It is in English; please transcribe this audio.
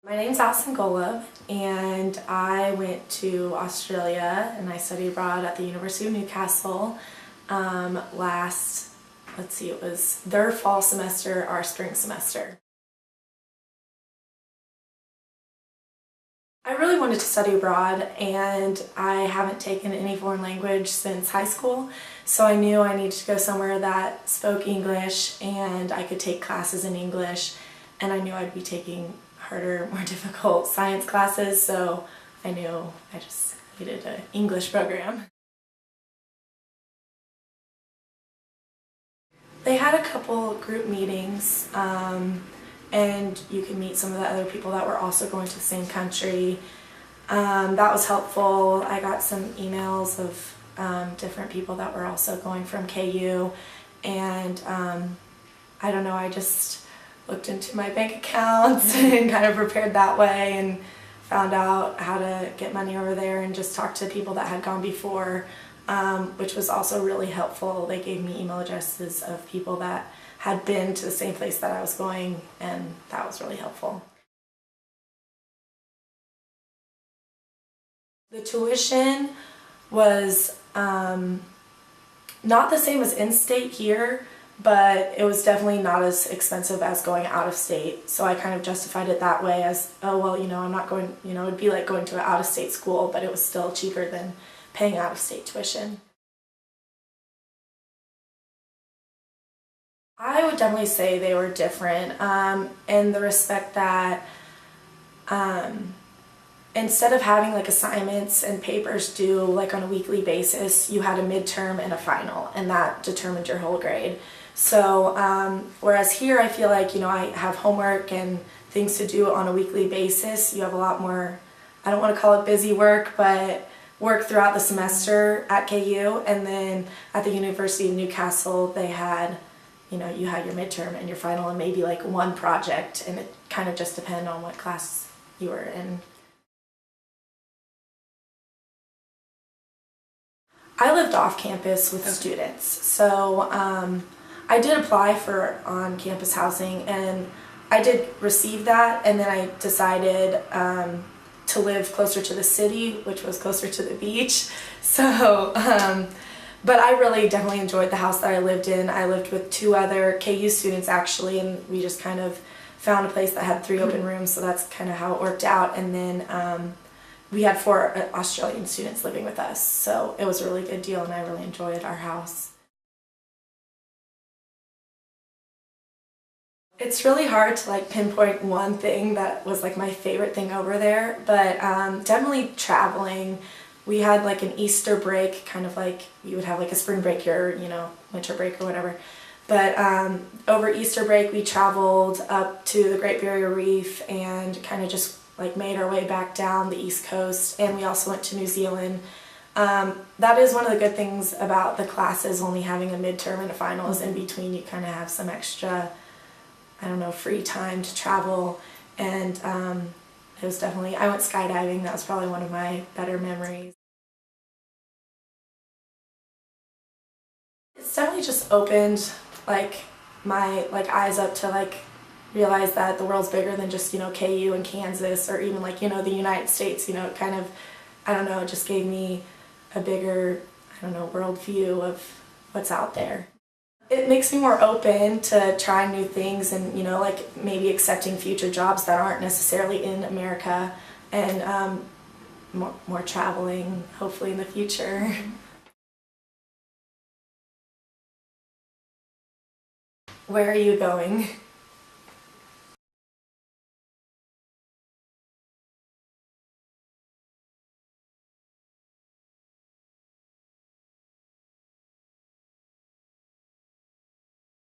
My name's Allison Golub, and I went to Australia and I studied abroad at the University of Newcastle it was their fall semester, our spring semester. I really wanted to study abroad, and I haven't taken any foreign language since high school, so I knew I needed to go somewhere that spoke English and I could take classes in English, and I knew I'd be taking harder, more difficult science classes, so I knew I just needed an English program. They had a couple group meetings, and you could meet some of the other people that were also going to the same country. That was helpful. I got some emails of different people that were also going from KU, and I don't know, I just looked into my bank accounts and kind of prepared that way and found out how to get money over there and just talked to people that had gone before, which was also really helpful. They gave me email addresses of people that had been to the same place that I was going, and that was really helpful. The tuition was not the same as in-state here, but it was definitely not as expensive as going out of state. So I kind of justified it that way as, oh well, I'm not going, it'd be like going to an out-of-state school, but it was still cheaper than paying out-of-state tuition. I would definitely say they were different in the respect that instead of having like assignments and papers due like on a weekly basis, you had a midterm and a final, and that determined your whole grade. So whereas here I feel like I have homework and things to do on a weekly basis. You have a lot more, I don't want to call it busy work, but work throughout the semester at KU, and then at the University of Newcastle they had you had your midterm and your final and maybe like one project, and it kind of just depended on what class you were in. I lived off campus with students, so I did apply for on-campus housing, and I did receive that, and then I decided to live closer to the city, which was closer to the beach. So, but I really definitely enjoyed the house that I lived in. I lived with 2 other KU students actually, and we just kind of found a place that had 3 open rooms, so that's kind of how it worked out. And then we had 4 Australian students living with us, so it was a really good deal, and I really enjoyed our house. It's really hard to like pinpoint one thing that was like my favorite thing over there, but definitely traveling. We had like an Easter break, kind of like you would have like a spring break here, winter break or whatever. But over Easter break we traveled up to the Great Barrier Reef and kind of just like made our way back down the East Coast, and we also went to New Zealand. That is one of the good things about the classes only having a midterm and a final, is in between you kind of have some extra, I don't know, free time to travel. And it was definitely, I went skydiving. That was probably one of my better memories. It's definitely just opened like my eyes up to like realize that the world's bigger than just KU and Kansas, or even like the United States. It kind of, I don't know, it just gave me a bigger, I don't know, world view of what's out there. It makes me more open to trying new things, and like maybe accepting future jobs that aren't necessarily in America, and more traveling hopefully in the future. Where are you going?